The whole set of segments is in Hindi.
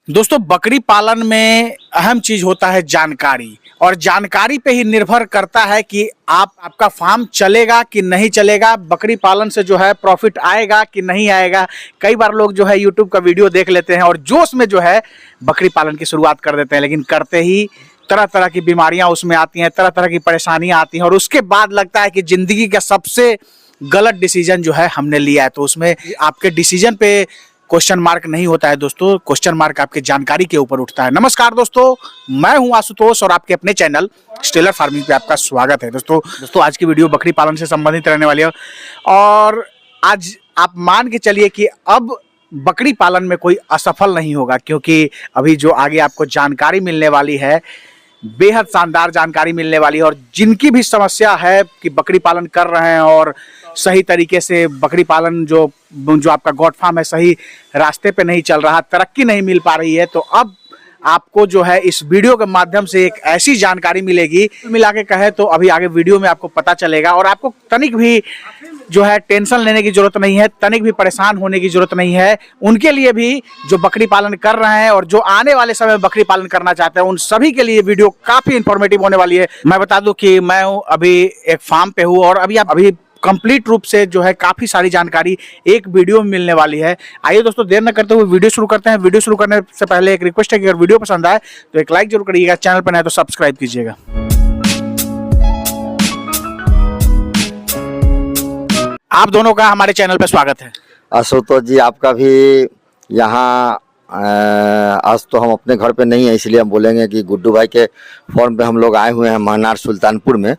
दोस्तों, बकरी पालन में अहम चीज होता है जानकारी। और जानकारी पे ही निर्भर करता है कि आपका फार्म चलेगा कि नहीं चलेगा, बकरी पालन से जो है प्रॉफिट आएगा कि नहीं आएगा। कई बार लोग जो है यूट्यूब का वीडियो देख लेते हैं और जोश में जो है बकरी पालन की शुरुआत कर देते हैं, लेकिन करते ही तरह तरह की बीमारियां उसमें आती हैं, तरह तरह की परेशानियां आती हैं और उसके बाद लगता है कि जिंदगी का सबसे गलत डिसीजन जो है हमने लिया है। तो उसमें आपके डिसीजन पे क्वेश्चन मार्क नहीं होता है दोस्तों, क्वेश्चन मार्क आपके जानकारी के ऊपर उठता है। नमस्कार दोस्तों, मैं हूं आशुतोष और आपके अपने चैनल स्टेलर फार्मिंग पे आपका स्वागत है। दोस्तों आज की वीडियो बकरी पालन से संबंधित रहने वाली है और आज आप मान के चलिए कि अब बकरी पालन में कोई असफल नहीं होगा, क्योंकि अभी जो आगे आपको जानकारी मिलने वाली है बेहद शानदार जानकारी मिलने वाली है। और जिनकी भी समस्या है कि बकरी पालन कर रहे हैं और सही तरीके से बकरी पालन जो आपका गॉट फार्म है सही रास्ते पे नहीं चल रहा, तरक्की नहीं मिल पा रही है, तो अब आपको जो है इस वीडियो के माध्यम से एक ऐसी जानकारी मिलेगी, मिला के कहे तो अभी आगे वीडियो में आपको पता चलेगा। और आपको तनिक भी जो है टेंशन लेने की जरूरत नहीं है, तनिक भी परेशान होने की जरूरत नहीं है। उनके लिए भी जो बकरी पालन कर रहे हैं और जो आने वाले समय में बकरी पालन करना चाहते हैं, उन सभी के लिए वीडियो काफी इंफॉर्मेटिव होने वाली है। मैं बता दूं कि मैं अभी एक फार्म पे हूँ और अभी कंप्लीट रूप से जो है काफी सारी जानकारी एक वीडियो में मिलने वाली है। आइए दोस्तों, देर न करते हुए वीडियो शुरू करते हैं। वीडियो शुरू करने से पहले एक रिक्वेस्ट है कि अगर वीडियो पसंद आए तो एक लाइक जरूर करिएगा, चैनल पर नए हैं तो सब्सक्राइब कीजिएगा। आप दोनों का हमारे चैनल पर स्वागत है। आशुतोष जी, आपका भी यहाँ आज तो हम अपने घर पे नहीं है, इसलिए हम बोलेंगे कि गुड्डू भाई के फॉर्म पे हम लोग आए हुए हैं महनार सुल्तानपुर में।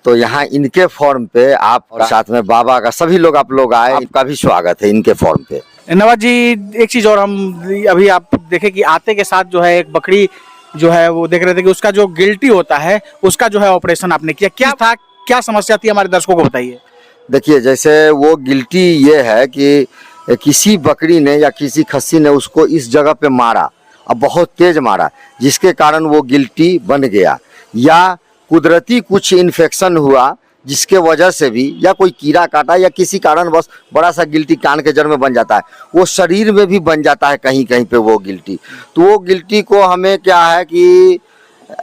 तो यहाँ इनके फॉर्म पे आप और साथ में बाबा का सभी लोग आप लोग आए, आपका भी स्वागत है इनके फॉर्म पे। नवाज जी, एक चीज और हम अभी आप देखें कि आते के साथ जो है एक बकरी जो है वो देख रहे थे कि उसका जो गिल्टी होता है उसका जो है ऑपरेशन आपने किया। क्या था, क्या समस्या थी, हमारे दर्शकों को बताइए। देखिए, जैसे वो गिल्टी ये है कि किसी बकरी ने या किसी खस्सी ने उसको इस जगह पे मारा, अब बहुत तेज मारा, जिसके कारण वो गिल्टी बन गया, या कुदरती कुछ इन्फेक्शन हुआ जिसके वजह से भी, या कोई कीड़ा काटा या किसी कारण बस बड़ा सा गिल्टी कान के जड़ में बन जाता है, वो शरीर में भी बन जाता है कहीं कहीं पे वो गिल्टी। तो वो गिल्टी को हमें क्या है कि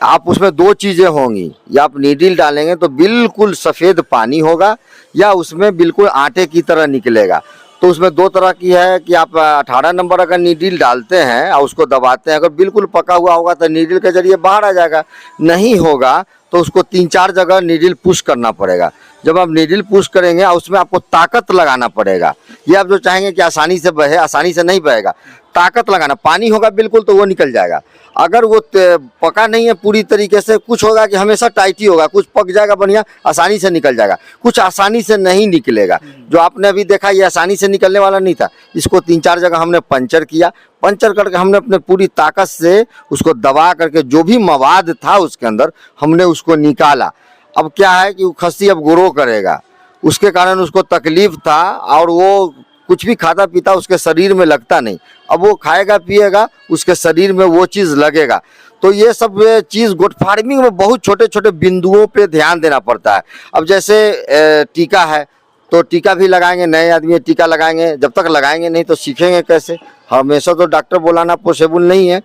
आप उसमें दो चीज़ें होंगी, या आप नीडल डालेंगे तो बिल्कुल सफ़ेद पानी होगा, या उसमें बिल्कुल आटे की तरह निकलेगा। तो उसमें दो तरह की है कि आप 18 नंबर अगर नीडल डालते हैं और उसको दबाते हैं, अगर बिल्कुल पका हुआ होगा तो नीडल के जरिए बाहर आ जाएगा, नहीं होगा तो उसको 3-4 जगह नीडल पुश करना पड़ेगा। जब आप नीडल पुश करेंगे और उसमें आपको ताकत लगाना पड़ेगा। ये आप जो चाहेंगे कि आसानी से बहे, आसानी से नहीं बहेगा, ताकत लगाना। पानी होगा बिल्कुल तो वो निकल जाएगा। अगर वो पका नहीं है पूरी तरीके से, कुछ होगा कि हमेशा टाइट ही होगा, कुछ पक जाएगा बढ़िया, आसानी से निकल जाएगा, कुछ आसानी से नहीं निकलेगा। जो आपने अभी देखा ये आसानी से निकलने वाला नहीं था। इसको 3-4 जगह हमने पंचर किया, पंचर करके हमने अपने पूरी ताकत से उसको दबा करके जो भी मवाद था उसके अंदर हमने उसको निकाला। अब क्या है कि वो खस्सी अब ग्रो करेगा, उसके कारण उसको तकलीफ था और वो कुछ भी खाता पीता उसके शरीर में लगता नहीं। अब वो खाएगा पिएगा, उसके शरीर में वो चीज़ लगेगा। तो ये सब चीज़ गोट फार्मिंग में बहुत छोटे छोटे बिंदुओं पे ध्यान देना पड़ता है। अब जैसे टीका है तो टीका भी लगाएंगे, नए आदमी टीका लगाएंगे, जब तक लगाएंगे नहीं तो सीखेंगे कैसे। हमेशा तो डॉक्टर बुलाना पॉसिबल नहीं है।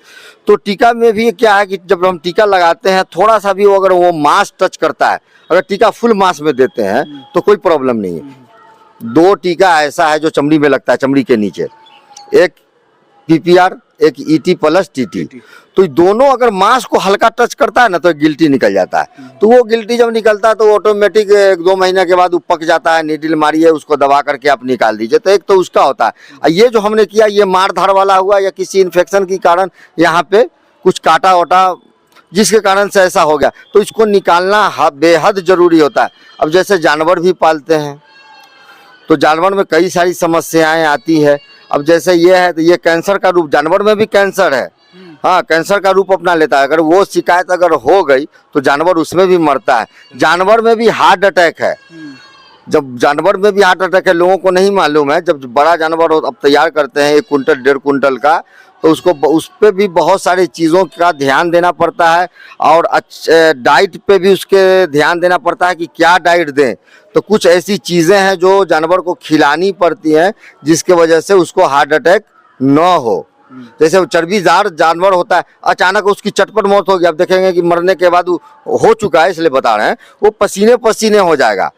तो टीका में भी क्या है कि जब हम टीका लगाते हैं थोड़ा सा भी अगर वो मांस टच करता है, अगर टीका फुल मांस में देते हैं तो कोई प्रॉब्लम नहीं है। 2 टीका ऐसा है जो चमड़ी में लगता है, चमड़ी के नीचे, एक PPR, एक ET प्लस TT। तो दोनों अगर मांस को हल्का टच करता है ना तो गिल्टी निकल जाता है। तो वो गिल्टी जब निकलता है तो ऑटोमेटिक 1-2 महीने के बाद वो पक जाता है। नीडल मारिए, उसको दबा करके आप निकाल दीजिए। तो एक तो उसका होता है। ये जो हमने किया ये मार धाड़ वाला हुआ या किसी इन्फेक्शन के कारण यहाँ पे कुछ काटा वाटा जिसके कारण से ऐसा हो गया, तो इसको निकालना बेहद जरूरी होता है। अब जैसे जानवर भी पालते हैं तो जानवर में कई सारी समस्याएं आती है। अब जैसे ये है तो ये कैंसर का रूप, जानवर में भी कैंसर है, हाँ, कैंसर का रूप अपना लेता है। अगर वो शिकायत अगर हो गई तो जानवर उसमें भी मरता है। जानवर में भी हार्ट अटैक है। जब जानवर में भी हार्ट अटैक है, लोगों को नहीं मालूम है। जब बड़ा जानवर अब तैयार करते हैं 1 कुंटल 1.5 कुंटल का, तो उसको उस पर भी बहुत सारी चीज़ों का ध्यान देना पड़ता है। और डाइट पे भी उसके ध्यान देना पड़ता है कि क्या डाइट दें। तो कुछ ऐसी चीज़ें हैं जो जानवर को खिलानी पड़ती हैं जिसके वजह से उसको हार्ट अटैक न हो। जैसे वो चर्बीदार जानवर होता है, अचानक उसकी चटपट मौत होगी, आप देखेंगे कि मरने के बाद वो हो चुका है, इसलिए बता रहे हैं, वो पसीने पसीने हो जाएगा,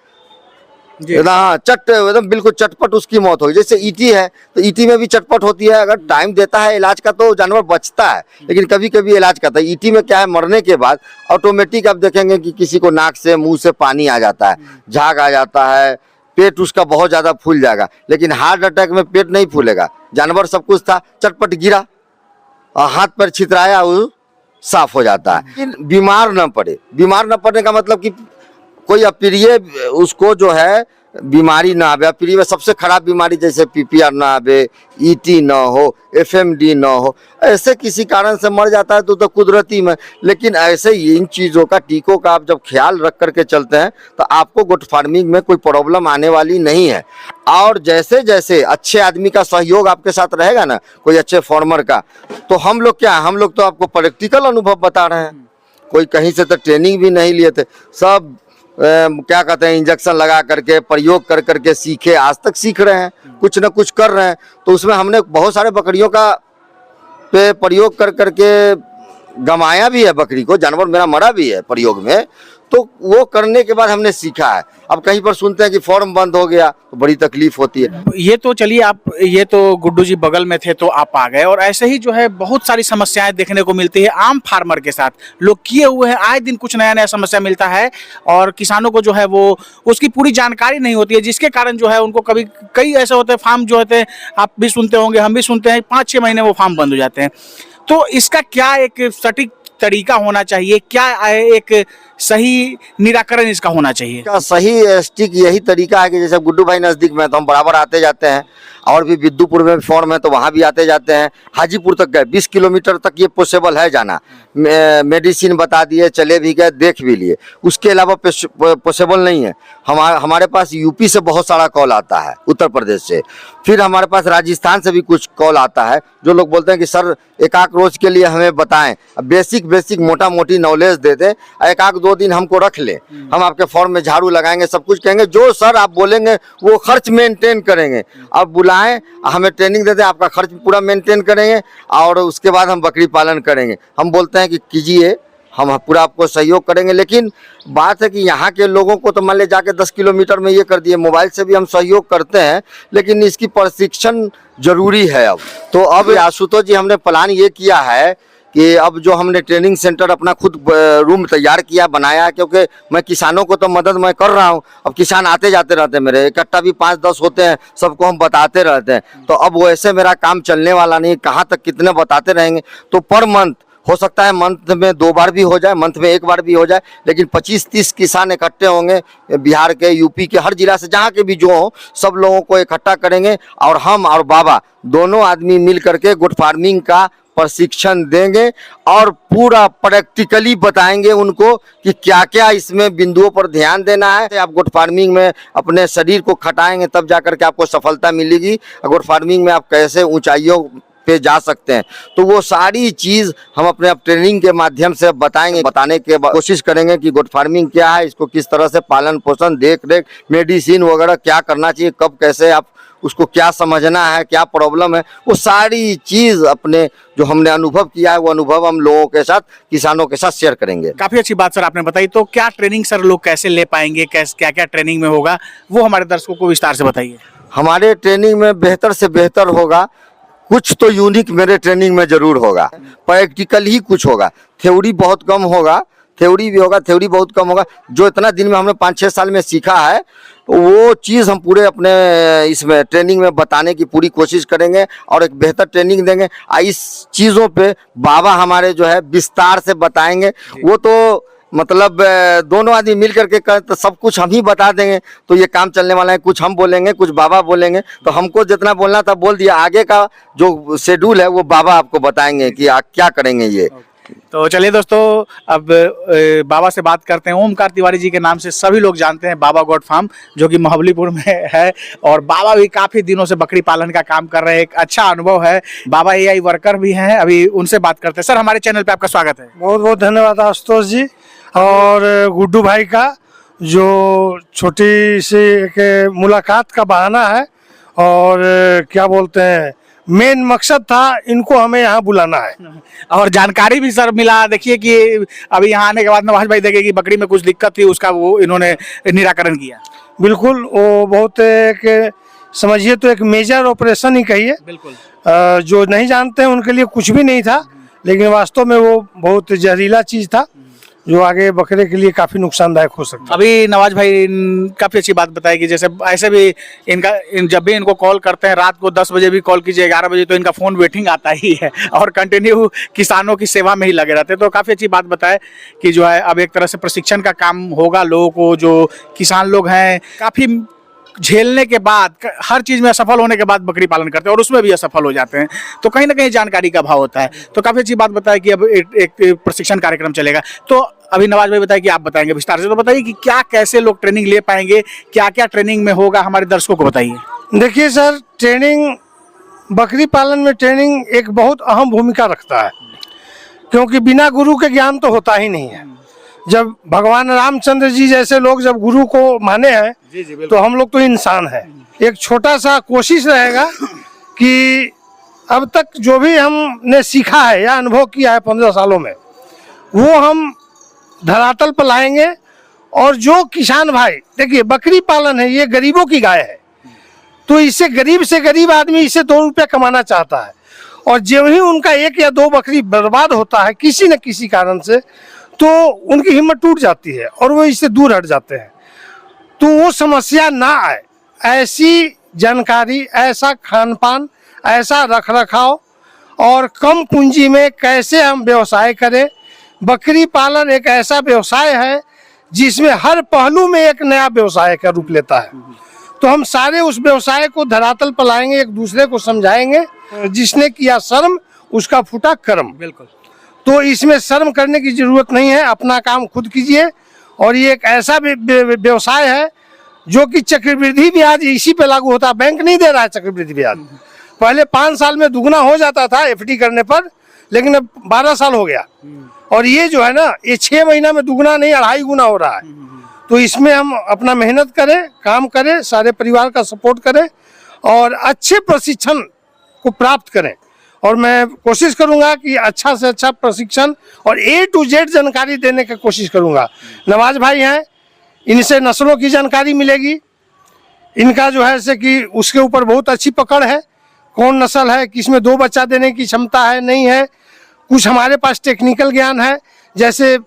हाँ, एकदम बिल्कुल चटपट उसकी मौत होगी। जैसे ईटी है तो ईटी में भी चटपट होती है, अगर टाइम देता है इलाज का तो जानवर बचता है, लेकिन कभी कभी इलाज करता है। ईटी में क्या है, मरने के बाद ऑटोमेटिक आप देखेंगे कि किसी को नाक से मुंह से पानी आ जाता है, झाग आ जाता है, पेट उसका बहुत ज्यादा फूल जाएगा। लेकिन हार्ट अटैक में पेट नहीं फूलेगा, जानवर सब कुछ था, चटपट गिरा और हाथ पर छितराया, वो साफ हो जाता है। लेकिन बीमार न पड़े, बीमार न पड़ने का मतलब कि कोई अप्रिय उसको जो है बीमारी ना आवे। अप्रिय में सबसे खराब बीमारी जैसे पीपीआर ना आवे, ईटी ना हो, एफएमडी ना हो, ऐसे किसी कारण से मर जाता है तो कुदरती में। लेकिन ऐसे ही इन चीज़ों का, टीकों का आप जब ख्याल रख करके चलते हैं तो आपको गोट फार्मिंग में कोई प्रॉब्लम आने वाली नहीं है। और जैसे जैसे अच्छे आदमी का सहयोग आपके साथ रहेगा ना, कोई अच्छे फार्मर का, तो हम लोग क्या, हम लोग तो आपको प्रैक्टिकल अनुभव बता रहे हैं, कोई कहीं से तो ट्रेनिंग भी नहीं लिए थे, सब क्या कहते हैं, इंजेक्शन लगा करके प्रयोग कर करके सीखे, आज तक सीख रहे हैं, कुछ न कुछ कर रहे हैं। तो उसमें हमने बहुत सारे बकरियों का पे प्रयोग कर करके गंवाया भी है, बकरी को, जानवर मेरा मरा भी है प्रयोग में। तो वो करने के बाद हमने सीखा है। अब कहीं पर सुनते हैं कि फॉर्म बंद हो गया तो बड़ी तकलीफ होती है। ये तो चलिए, आप ये तो गुड्डू जी बगल में थे तो आप आ गए, और ऐसे ही जो है बहुत सारी समस्याएं देखने को मिलती है आम फार्मर के साथ। लोग किए हुए हैं, आए दिन कुछ नया नया समस्या मिलता है और किसानों को जो है वो उसकी पूरी जानकारी नहीं होती है, जिसके कारण जो है उनको कभी कई ऐसे होते हैं फार्म जो होते हैं, आप भी सुनते होंगे, हम भी सुनते हैं, 5-6 महीने वो फार्म बंद हो जाते हैं। तो इसका क्या एक सटीक तरीका होना चाहिए, क्या एक सही निराकरण इसका होना चाहिए? का सही स्टिक यही तरीका है कि जैसे गुड्डू भाई नज़दीक में तो हम बराबर आते जाते हैं, और भी विद्युपुर में फॉर्म है तो वहाँ भी आते जाते हैं, हाजीपुर तक गए, 20 किलोमीटर तक ये पॉसिबल है जाना। मेडिसिन बता दिए, चले भी गए, देख भी लिए, उसके अलावा पॉसिबल नहीं है। हमारे पास यूपी से बहुत सारा कॉल आता है, उत्तर प्रदेश से, फिर हमारे पास राजस्थान से भी कुछ कॉल आता है, जो लोग बोलते हैं कि सर एक आध रोज के लिए हमें बताएं, बेसिक मोटा मोटी नॉलेज दे दें, एक आध 2 दिन हमको रख लें, हम आपके फॉर्म में झाड़ू लगाएंगे, सब कुछ कहेंगे, जो सर आप बोलेंगे वो खर्च मेंटेन करेंगे। आप बुलाएं, हमें ट्रेनिंग दे दें, आपका खर्च पूरा मेंटेन करेंगे और उसके बाद हम बकरी पालन करेंगे। हम बोलते हैं कि कीजिए, हम पूरा आपको सहयोग करेंगे। लेकिन बात है कि यहाँ के लोगों को तो मान ले जाके 10 किलोमीटर में ये कर दिए, मोबाइल से भी हम सहयोग करते हैं, लेकिन इसकी प्रशिक्षण जरूरी है। अब तो अब आशुतोष जी हमने प्लान ये किया है कि अब जो हमने ट्रेनिंग सेंटर अपना खुद रूम तैयार किया, बनाया, क्योंकि मैं किसानों को तो मदद मैं कर रहा हूँ, अब किसान आते जाते रहते हैं, मेरे इकट्ठा भी 5-10 होते हैं, सबको हम बताते रहते हैं। तो अब वैसे मेरा काम चलने वाला नहीं, कहाँ तक कितने बताते रहेंगे। तो पर मंथ हो सकता है, मंथ में 2 बार भी हो जाए, मंथ में 1 बार भी हो जाए, लेकिन 25-30 किसान इकट्ठे होंगे, बिहार के, यूपी के, हर जिला से, जहाँ के भी जो हो, सब लोगों को इकट्ठा करेंगे और हम और बाबा दोनों आदमी मिल करके गुड फार्मिंग का प्रशिक्षण देंगे और पूरा प्रैक्टिकली बताएंगे उनको कि क्या क्या इसमें बिंदुओं पर ध्यान देना है। आप गुड फार्मिंग में अपने शरीर को खटाएंगे तब जाकर के आपको सफलता मिलेगी। गुड फार्मिंग में आप कैसे ऊंचाइयों पे जा सकते हैं, तो वो सारी चीज हम अपने अब ट्रेनिंग के माध्यम से बताएंगे, बताने के कोशिश करेंगे कि गुड फार्मिंग क्या है, इसको किस तरह से पालन पोषण, देख रेख, मेडिसिन वगैरह क्या करना चाहिए, कब कैसे आप उसको क्या समझना है, क्या प्रॉब्लम है, वो सारी चीज अपने जो हमने अनुभव किया है वो अनुभव हम लोगों के साथ, किसानों के साथ शेयर करेंगे। काफी अच्छी बात सर आपने बताई। तो क्या ट्रेनिंग सर लोग कैसे ले पाएंगे, क्या क्या ट्रेनिंग में होगा, वो हमारे दर्शकों को विस्तार से बताइए। हमारे ट्रेनिंग में बेहतर से बेहतर होगा, कुछ तो यूनिक मेरे ट्रेनिंग में जरूर होगा, प्रैक्टिकल ही कुछ होगा, थ्योरी बहुत कम होगा, थ्योरी भी होगा, थ्योरी बहुत कम होगा। जो इतना दिन में हमने 5-6 साल में सीखा है वो चीज़ हम पूरे अपने इसमें ट्रेनिंग में बताने की पूरी कोशिश करेंगे और एक बेहतर ट्रेनिंग देंगे। इस चीज़ों पे बाबा हमारे जो है विस्तार से बताएंगे। वो तो मतलब दोनों आदमी मिल करके तो सब कुछ हम ही बता देंगे, तो ये काम चलने वाला है। कुछ हम बोलेंगे, कुछ बाबा बोलेंगे, तो हमको जितना बोलना था बोल दिया, आगे का जो शेड्यूल है वो बाबा आपको बताएंगे कि क्या करेंगे ये। तो चलिए दोस्तों, अब बाबा से बात करते हैं। ओमकार तिवारी जी के नाम से सभी लोग जानते हैं बाबा गोट फार्म, जो कि महाबलीपुर में है, और बाबा भी काफी दिनों से बकरी पालन का काम कर रहे हैं, एक अच्छा अनुभव है। बाबा एआई वर्कर भी हैं, अभी उनसे बात करते हैं। सर, हमारे चैनल पे आपका स्वागत है। बहुत बहुत धन्यवाद आशुतोष जी और गुड्डू भाई का, जो छोटी सी एक मुलाकात का बहाना है और क्या बोलते हैं, मेन मकसद था इनको हमें यहाँ बुलाना है। और जानकारी भी सर मिला, देखिए कि अभी यहाँ आने के बाद नवाज भाई देखे कि बकरी में कुछ दिक्कत थी, उसका वो इन्होंने निराकरण किया। बिल्कुल, वो बहुत एक समझिए तो एक मेजर ऑपरेशन ही कहिए। बिल्कुल। जो नहीं जानते हैं उनके लिए कुछ भी नहीं था, लेकिन वास्तव में वो बहुत जहरीला चीज था जो आगे बकरे के लिए काफी नुकसानदायक हो सकता है। अभी नवाज भाई काफी अच्छी बात बताई कि जैसे ऐसे भी जब भी इनको कॉल करते हैं, रात को 10 बजे भी कॉल कीजिए, 11 बजे, तो इनका फोन वेटिंग आता ही है और कंटिन्यू किसानों की सेवा में ही लगे रहते हैं। तो काफी अच्छी बात बताए कि जो है अब एक तरह से प्रशिक्षण का काम होगा लोगों को, जो किसान लोग हैं काफी झेलने के बाद, हर चीज में असफल होने के बाद बकरी पालन करते हैं और उसमें भी असफल हो जाते हैं, तो कहीं ना कहीं जानकारी का अभाव होता है। तो काफी अच्छी बात बताया कि अब एक प्रशिक्षण कार्यक्रम चलेगा। तो अभी नवाज भाई बताए कि आप बताएंगे विस्तार से, तो बताइए कि क्या कैसे लोग ट्रेनिंग ले पाएंगे, क्या क्या ट्रेनिंग में होगा, हमारे दर्शकों को बताइए। देखिए सर, ट्रेनिंग, बकरी पालन में ट्रेनिंग एक बहुत अहम भूमिका रखता है, क्योंकि बिना गुरु के ज्ञान तो होता ही नहीं है। जब भगवान रामचंद्र जी जैसे लोग जब गुरु को माने हैं, तो हम लोग तो इंसान हैं। एक छोटा सा कोशिश रहेगा कि अब तक जो भी हमने सीखा है या अनुभव किया है 15 सालों में, वो हम धरातल पर लाएंगे। और जो किसान भाई, देखिए बकरी पालन है, ये गरीबों की गाय है, तो इससे गरीब से गरीब आदमी इससे 2 रुपये कमाना चाहता है, और जब ही उनका 1 या 2 बकरी बर्बाद होता है किसी न किसी कारण से, तो उनकी हिम्मत टूट जाती है और वो इससे दूर हट जाते हैं। तो वो समस्या ना आए, ऐसी जानकारी, ऐसा खान पान, ऐसा रख रखाव और कम पूंजी में कैसे हम व्यवसाय करें। बकरी पालन एक ऐसा व्यवसाय है जिसमें हर पहलू में एक नया व्यवसाय का रूप लेता है। तो हम सारे उस व्यवसाय को धरातल पर लाएंगे, एक दूसरे को समझाएंगे। जिसने किया शर्म, उसका फूटा कर्म। बिल्कुल। तो इसमें शर्म करने की जरूरत नहीं है, अपना काम खुद कीजिए। और ये एक ऐसा व्यवसाय है जो कि चक्रवृद्धि ब्याज इसी पे लागू होता है। बैंक नहीं दे रहा है चक्रवृद्धि ब्याज। पहले 5 साल में दुगना हो जाता था एफडी करने पर, लेकिन अब 12 साल हो गया। और ये जो है ना, ये 6 महीना में दुगना नहीं 2.5 गुना हो रहा है। तो इसमें हम अपना मेहनत करें, काम करें, सारे परिवार का सपोर्ट करें और अच्छे प्रशिक्षण को प्राप्त करें। और मैं कोशिश करूंगा कि अच्छा से अच्छा प्रशिक्षण और A to Z जानकारी देने की कोशिश करूंगा। नवाज भाई हैं, इनसे नस्लों की जानकारी मिलेगी। इनका जो है से कि उसके ऊपर बहुत अच्छी पकड़ है, कौन नस्ल है, किसमें 2 बच्चा देने की क्षमता है, नहीं है। कुछ हमारे पास टेक्निकल ज्ञान है, जैसे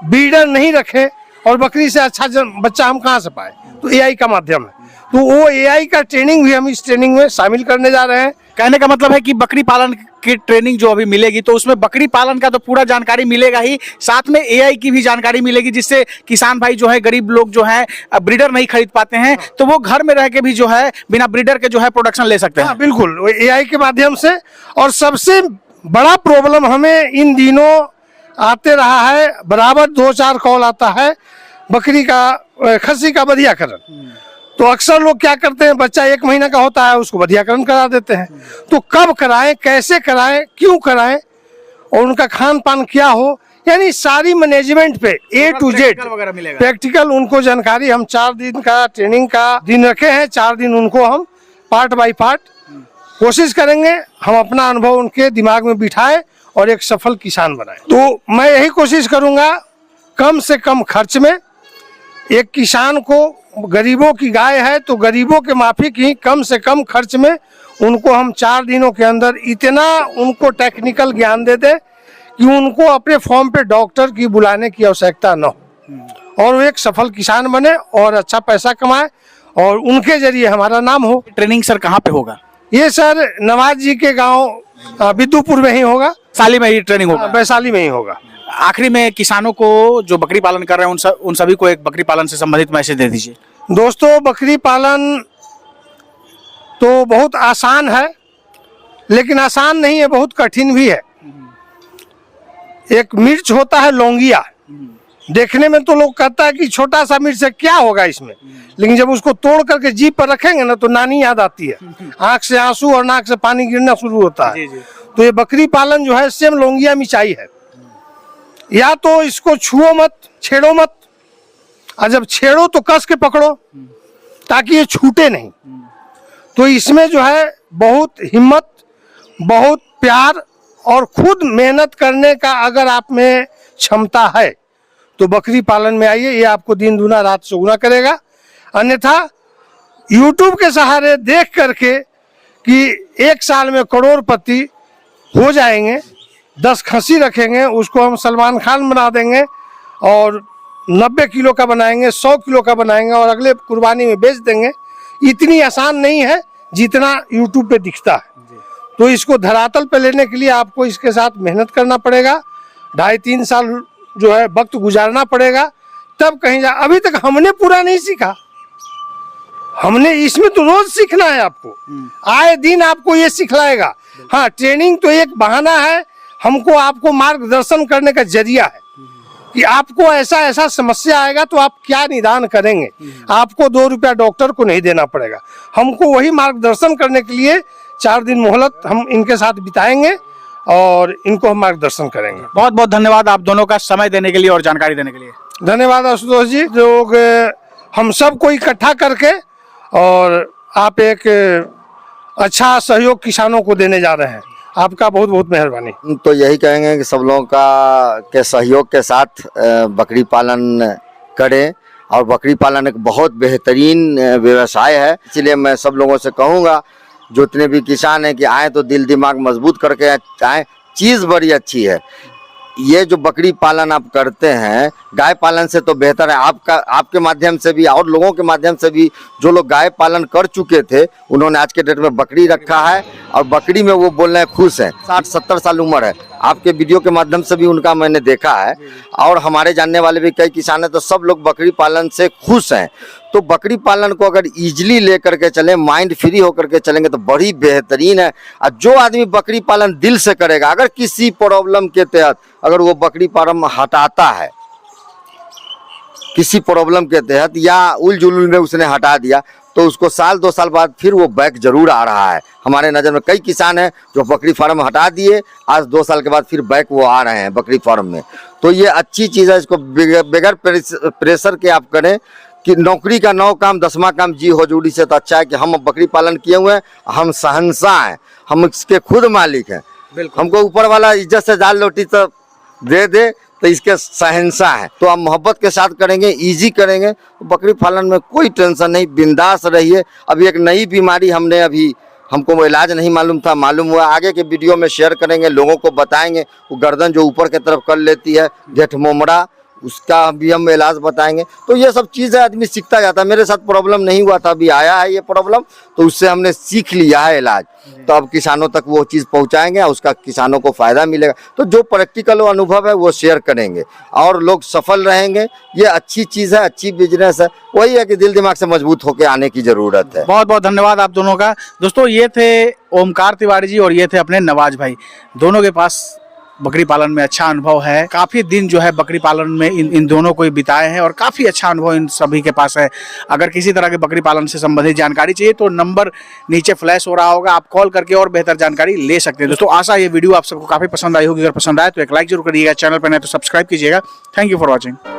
ब्रीडर नहीं रखे और बकरी से अच्छा बच्चा हम कहाँ से पाए, तो AI का माध्यम है। तो वो AI का ट्रेनिंग भी हम इस ट्रेनिंग में शामिल करने जा रहे हैं। कहने का मतलब है कि बकरी पालन की ट्रेनिंग जो अभी मिलेगी, तो उसमें बकरी पालन का तो पूरा जानकारी मिलेगा ही, साथ में AI की भी जानकारी मिलेगी, जिससे किसान भाई जो है, गरीब लोग जो है ब्रीडर नहीं खरीद पाते हैं, तो वो घर में रह के भी जो है बिना ब्रीडर के जो है प्रोडक्शन ले सकते हैं। हाँ बिल्कुल, AI के माध्यम से। और सबसे बड़ा प्रॉब्लम हमें इन दिनों आते रहा है, बराबर 2-4 कॉल आता है बकरी का, खस्सी का बधियाकरण। तो अक्सर लोग क्या करते हैं, बच्चा 1 महीना का होता है उसको बधियाकरण करा देते हैं। तो कब कराएं, कैसे कराएं, क्यों कराएं और उनका खान पान क्या हो, यानी सारी मैनेजमेंट पे A to Z प्रैक्टिकल उनको जानकारी। हम 4 दिन का ट्रेनिंग का दिन रखे हैं, 4 दिन उनको हम पार्ट बाय पार्ट कोशिश करेंगे हम अपना अनुभव उनके दिमाग में बिठाएं और एक सफल किसान बनाएं। तो मैं यही कोशिश करूंगा, कम से कम खर्च में एक किसान को, गरीबों की गाय है तो गरीबों के माफिक ही कम से कम खर्च में उनको हम 4 दिनों के अंदर इतना उनको टेक्निकल ज्ञान दे दें कि उनको अपने फॉर्म पे डॉक्टर की बुलाने की आवश्यकता न हो और वो एक सफल किसान बने और अच्छा पैसा कमाए और उनके जरिए हमारा नाम हो। ट्रेनिंग सर कहाँ पे होगा? ये सर नवाज जी के गांव बिद्दुपुर में ही होगा। साली में ही ट्रेनिंग होगा? वैशाली में ही होगा। आखिरी में किसानों को जो बकरी पालन कर रहे हैं उन सभी को एक बकरी पालन से संबंधित मैसेज दे दीजिए। दोस्तों, बकरी पालन तो बहुत आसान है, लेकिन आसान नहीं है, बहुत कठिन भी है। एक मिर्च होता है लौंगिया, देखने में तो लोग कहता है कि छोटा सा मिर्च है, क्या होगा इसमें, लेकिन जब उसको तोड़ करके जीभ पर रखेंगे ना तो नानी याद आती है, आंख से आंसू और नाक से पानी गिरना शुरू होता है। तो ये बकरी पालन जो है सेम लौंगिया मिर्चाई है। या तो इसको छुओ मत, छेड़ो मत, और जब छेड़ो तो कस के पकड़ो ताकि ये छूटे नहीं। तो इसमें जो है बहुत हिम्मत बहुत प्यार और खुद मेहनत करने का अगर आप में क्षमता है तो बकरी पालन में आइए, ये आपको दिन दूना रात चौगुना करेगा। अन्यथा यूट्यूब के सहारे देख करके कि एक साल में करोड़पति हो जाएंगे, 10 खस्सी रखेंगे, उसको हम सलमान खान बना देंगे और 90 किलो का बनाएंगे, 100 किलो का बनाएंगे और अगले कुर्बानी में बेच देंगे, इतनी आसान नहीं है जितना यूट्यूब पे दिखता है। तो इसको धरातल पे लेने के लिए आपको इसके साथ मेहनत करना पड़ेगा, 2.5-3 साल जो है वक्त गुजारना पड़ेगा, तब कहीं जा। अभी तक हमने पूरा नहीं सीखा, हमने इसमें तो रोज सीखना है आपको, आए दिन आपको ये सिखलाएगा। हाँ, ट्रेनिंग तो एक बहाना है, हमको आपको मार्गदर्शन करने का जरिया है कि आपको ऐसा ऐसा समस्या आएगा तो आप क्या निदान करेंगे। आपको 2 रुपया डॉक्टर को नहीं देना पड़ेगा, हमको वही मार्गदर्शन करने के लिए 4 दिन मोहलत हम इनके साथ बिताएंगे और इनको हम मार्गदर्शन करेंगे। बहुत बहुत धन्यवाद आप दोनों का समय देने के लिए और जानकारी देने के लिए। धन्यवाद आशुतोष जी, लोग हम सबको इकट्ठा करके और आप एक अच्छा सहयोग किसानों को देने जा रहे हैं, आपका बहुत बहुत मेहरबानी। तो यही कहेंगे कि सब लोगों का के सहयोग के साथ बकरी पालन करें, और बकरी पालन एक बहुत बेहतरीन व्यवसाय है। इसलिए मैं सब लोगों से कहूँगा जो जितने भी किसान हैं कि आए तो दिल दिमाग मजबूत करके आए। चीज़ बड़ी अच्छी है, ये जो बकरी पालन आप करते हैं गाय पालन से तो बेहतर है। आपके माध्यम से भी और लोगों के माध्यम से भी जो लोग गाय पालन कर चुके थे उन्होंने आज के डेट में बकरी रखा है और बकरी में वो बोल रहे हैं खुश हैं। 60-70 साल उम्र है, आपके वीडियो के माध्यम से भी उनका मैंने देखा है और हमारे जानने वाले भी कई किसान हैं, तो सब लोग बकरी पालन से खुश हैं। तो बकरी पालन को अगर इजीली लेकर के चलें, माइंड फ्री होकर के चलेंगे तो बड़ी बेहतरीन है। और जो आदमी बकरी पालन दिल से करेगा, अगर किसी प्रॉब्लम के तहत अगर वो बकरी फार्म हटाता है, किसी प्रॉब्लम के तहत या उलझुल में उसने हटा दिया, तो उसको 1-2 साल बाद फिर वो बैक जरूर आ रहा है। हमारे नज़र में कई किसान हैं जो बकरी फार्म हटा दिए, आज 2 साल के बाद फिर बैक वो आ रहे हैं बकरी फार्म में। तो ये अच्छी चीज़ है, इसको बगैर प्रेशर के आप करें कि नौकरी का 9 काम 10वां काम जी हजूरी से तो अच्छा है कि हम बकरी पालन किए हुए हैं, हम शहंशाह हैं, हम इसके खुद मालिक हैं। हमको ऊपर वाला इज्जत से दाल रोटी तो दे तो इसके शहंशाह हैं। तो आप मोहब्बत के साथ करेंगे, इजी करेंगे, तो बकरी पालन में कोई टेंशन नहीं, बिंदास रहिए। अभी एक नई बीमारी हमको वो इलाज नहीं मालूम था, मालूम हुआ, आगे के वीडियो में शेयर करेंगे, लोगों को बताएंगे। वो गर्दन जो ऊपर की तरफ कर लेती है, जेठ मोमड़ा, उसका भी हम इलाज बताएंगे। तो ये सब चीज़ें आदमी सीखता जाता है। मेरे साथ प्रॉब्लम नहीं हुआ था, अभी आया है ये प्रॉब्लम, तो उससे हमने सीख लिया है इलाज। तो अब किसानों तक वो चीज़ पहुंचाएंगे, उसका किसानों को फ़ायदा मिलेगा। तो जो प्रैक्टिकल अनुभव है वो शेयर करेंगे और लोग सफल रहेंगे। ये अच्छी चीज़ है, अच्छी बिजनेस है। वही है कि दिल दिमाग से मजबूत होकर आने की ज़रूरत है। बहुत बहुत धन्यवाद आप दोनों का। दोस्तों, ये थे ओमकार तिवारी जी और ये थे अपने नवाज भाई। दोनों के पास बकरी पालन में अच्छा अनुभव है, काफ़ी दिन जो है बकरी पालन में इन दोनों को बिताए हैं और काफ़ी अच्छा अनुभव इन सभी के पास है। अगर किसी तरह के बकरी पालन से संबंधित जानकारी चाहिए तो नंबर नीचे फ्लैश हो रहा होगा, आप कॉल करके और बेहतर जानकारी ले सकते हैं। दोस्तों, आशा ये वीडियो आप सबको काफ़ी पसंद आई होगी। अगर पसंद आए तो एक लाइक जरूर करिएगा, चैनल पर नहीं तो सब्सक्राइब कीजिएगा। Thank you for watching.